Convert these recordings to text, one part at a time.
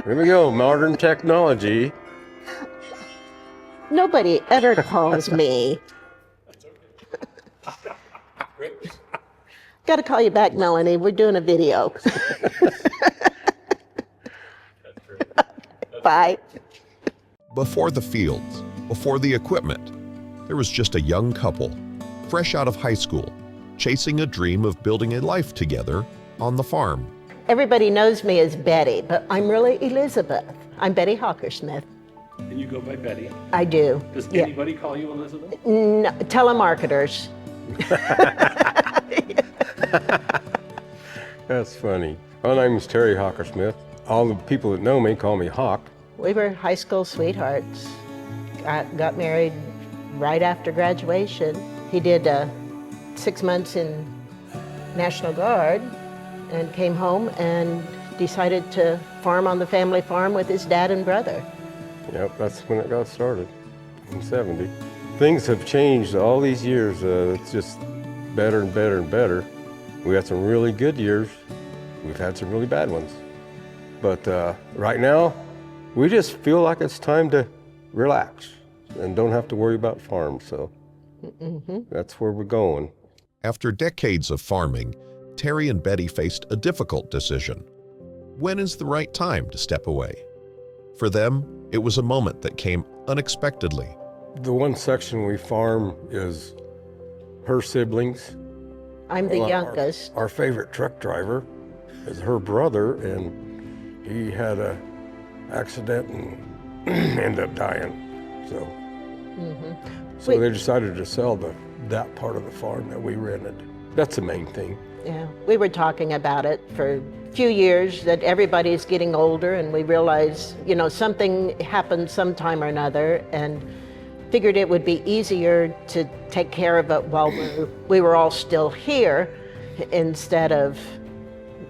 Here we go, modern technology. Nobody ever calls me. Got to call you back, Melanie. We're doing a video. Bye. Before the fields, before the equipment, there was just a young couple, fresh out of high school, chasing a dream of building a life together on the farm. Everybody knows me as Betty, but I'm really Elizabeth. I'm Betty Hockersmith. And you go by Betty. I do. Does Yeah. anybody call you Elizabeth? No, telemarketers. That's funny. My name's Terry Hockersmith. All the people that know me call me Hock. We were high school sweethearts. Got married right after graduation. He did 6 months in National Guard and came home and decided to farm on the family farm with his dad and brother. Yep, that's when it got started, in '70. Things have changed all these years. It's just better and better and better. We had some really good years. We've had some really bad ones. But right now, we just feel like it's time to relax and don't have to worry about farms. So that's where we're going. After decades of farming, Terry and Betty faced a difficult decision. When is the right time to step away? For them, it was a moment that came unexpectedly. The one section we farm is her siblings. I'm the youngest. Our favorite truck driver is her brother, and he had a accident and ended up dying. So they decided to sell that part of the farm that we rented. That's the main thing. Yeah, we were talking about it for a few years, that everybody's getting older, and we realized, something happened sometime or another, and figured it would be easier to take care of it while we were all still here, instead of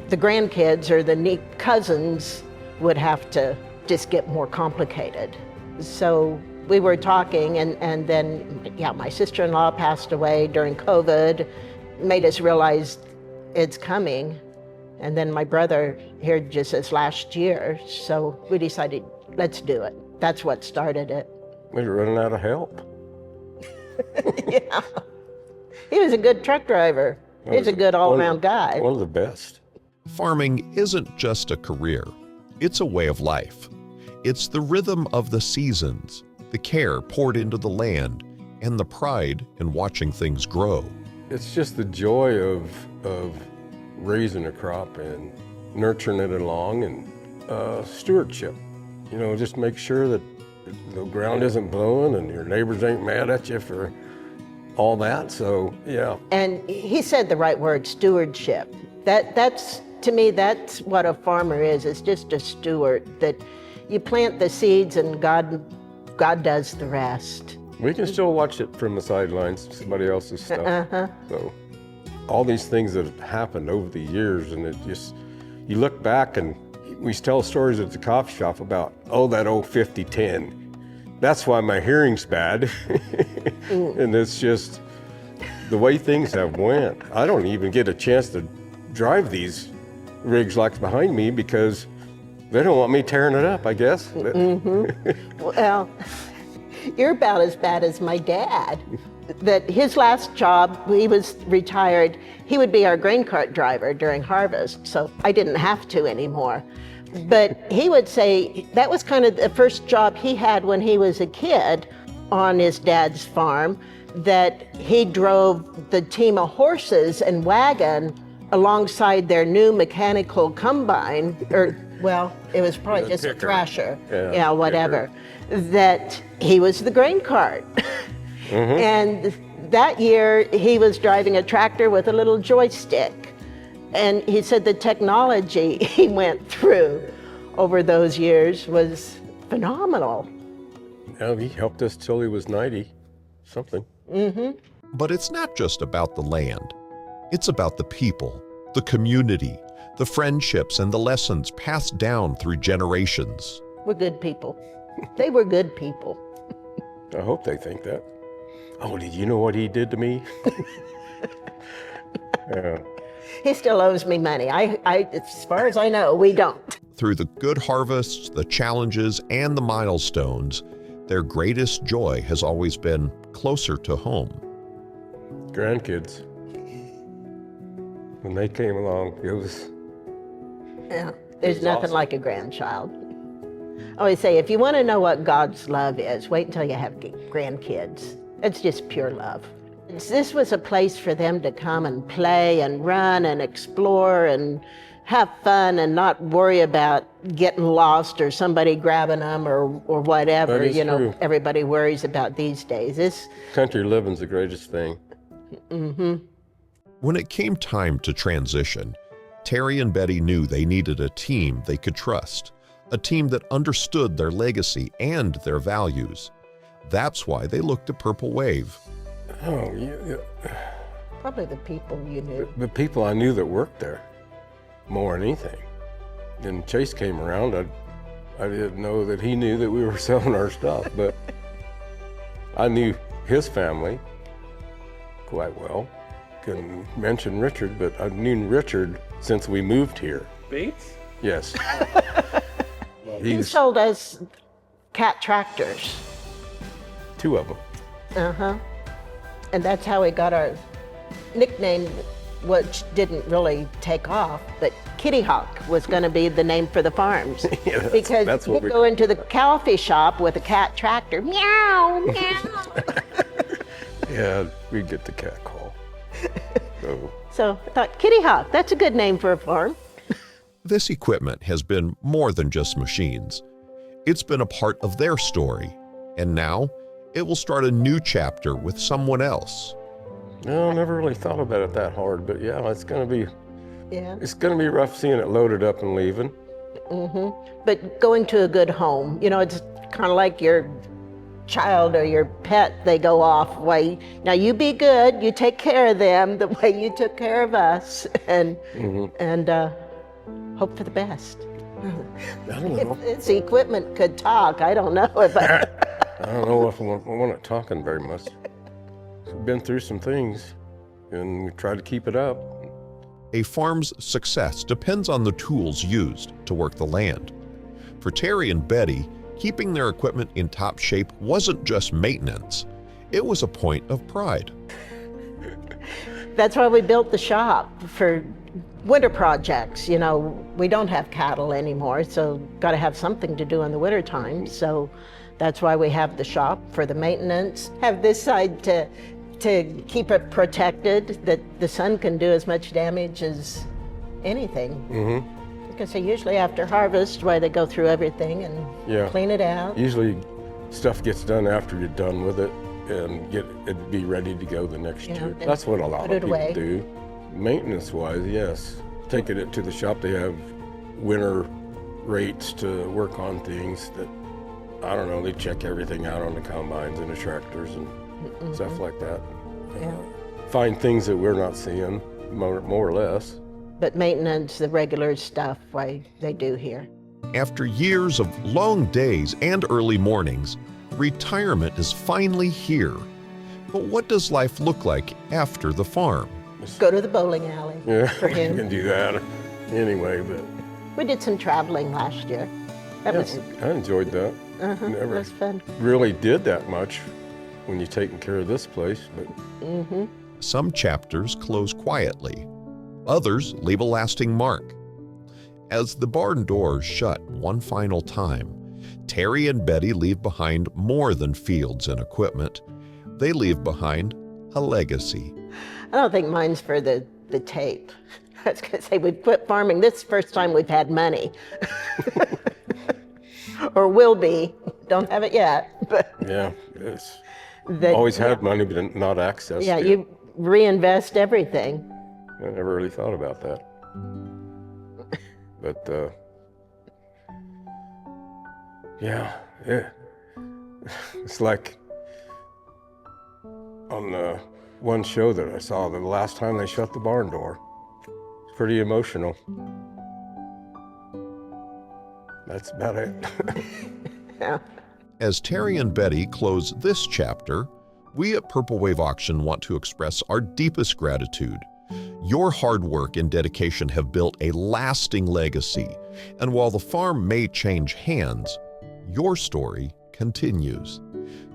the grandkids or the cousins would have to just get more complicated. So we were talking, and then, my sister-in-law passed away during COVID, made us realize it's coming. And then my brother here just this last year, so we decided, let's do it. That's what started it. We were running out of help. Yeah. He was a good truck driver. He was a good all-around guy. One of the best. Farming isn't just a career, it's a way of life. It's the rhythm of the seasons, the care poured into the land, and the pride in watching things grow. It's just the joy of raising a crop and nurturing it along, and stewardship. Just make sure that the ground isn't blowing and your neighbors ain't mad at you for all that. So, yeah. And he said the right word, stewardship. That's, to me, that's what a farmer is. It's just a steward, that you plant the seeds and God does the rest. We can still watch it from the sidelines, somebody else's stuff. So all these things that have happened over the years, and you look back, and we tell stories at the coffee shop about, that old 5010. That's why my hearing's bad. And it's just the way things have went. I don't even get a chance to drive these rigs like behind me because they don't want me tearing it up, I guess. Well, you're about as bad as my dad. That his last job, he was retired, he would be our grain cart driver during harvest, so I didn't have to anymore. But he would say that was kind of the first job he had when he was a kid on his dad's farm, that he drove the team of horses and wagon alongside their new mechanical combine, or, well, it was probably just a thrasher, whatever, that he was the grain cart. And that year, he was driving a tractor with a little joystick. And he said the technology he went through over those years was phenomenal. Yeah, he helped us till he was 90, something. But it's not just about the land. It's about the people, the community, the friendships, and the lessons passed down through generations. We're good people. They were good people. I hope they think that. Oh, did you know what he did to me? Yeah. He still owes me money. As far as I know, we don't. Through the good harvests, the challenges, and the milestones, their greatest joy has always been closer to home. Grandkids. When they came along, it was... Yeah, there's It's nothing awesome. like a grandchild. I always say, if you want to know what God's love is, wait until you have grandkids. It's just pure love. This was a place for them to come and play and run and explore and have fun and not worry about getting lost or somebody grabbing them or whatever. That is true. Everybody worries about these days. Country living's the greatest thing. When it came time to transition, Terry and Betty knew they needed a team they could trust, a team that understood their legacy and their values. That's why they looked to Purple Wave. Oh, yeah. Probably the people you knew. The people I knew that worked there, more than anything. Then Chase came around, I didn't know that he knew that we were selling our stuff, but I knew his family quite well. Couldn't mention Richard, but I've known Richard since we moved here. Bates? Yes. He He's sold us cat tractors. 2 of them. And that's how we got our nickname, which didn't really take off, but Kitty Hawk was going to be the name for the farms. Yeah, because that's what you'd we go into the coffee shop with a cat tractor, meow, meow. Yeah, we get the cat call. So I thought, Kitty Hawk, that's a good name for a farm. This equipment has been more than just machines. It's been a part of their story, and now it will start a new chapter with someone else. No, I never really thought about it that hard, but yeah, it's gonna be Yeah. rough seeing it loaded up and leaving. But going to a good home, it's kind of like your child or your pet. They go off. Now you be good. You take care of them the way you took care of us, and hope for the best. I don't know. If this equipment could talk, I don't know if I. I don't know if I want it talking very much. We've been through some things, and we try to keep it up. A farm's success depends on the tools used to work the land. For Terry and Betty, keeping their equipment in top shape wasn't just maintenance. It was a point of pride. That's why we built the shop for winter projects. We don't have cattle anymore, so got to have something to do in the winter time. So that's why we have the shop for the maintenance. Have this side to keep it protected, that the sun can do as much damage as anything. Because they usually after harvest, why they go through everything and clean it out. Usually stuff gets done after you're done with it and it'd be ready to go the next year. then That's what a lot put of it people away. do. Maintenance-wise, yes. Taking it to the shop, they have winter rates to work on things that, I don't know, they check everything out on the combines and the tractors and stuff like that. Find things that we're not seeing, more or less. But maintenance, the regular stuff, why they do here. After years of long days and early mornings, retirement is finally here. But what does life look like after the farm? Go to the bowling alley Yeah, for you him. can do that anyway, but We did some traveling last year. That was I enjoyed that. it Never was fun. really did that much when you're taking care of this place, but Some chapters close quietly. Others leave a lasting mark. As the barn doors shut one final time, Terry and Betty leave behind more than fields and equipment. They leave behind a legacy. I don't think mine's for the tape. I was going to say, we've quit farming. This is the first time we've had money. Or will be. Don't have it yet. But yeah, it's that- always had money, but not access Yeah, to it. you reinvest everything. I never really thought about that. But, yeah, it's like on one show that I saw, the last time they shut the barn door. It's pretty emotional. That's about it. Yeah. As Terry and Betty close this chapter, we at Purple Wave Auction want to express our deepest gratitude. Your hard work and dedication have built a lasting legacy, and while the farm may change hands, your story continues.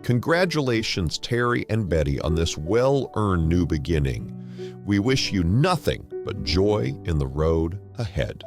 Congratulations, Terry and Betty, on this well-earned new beginning. We wish you nothing but joy in the road ahead.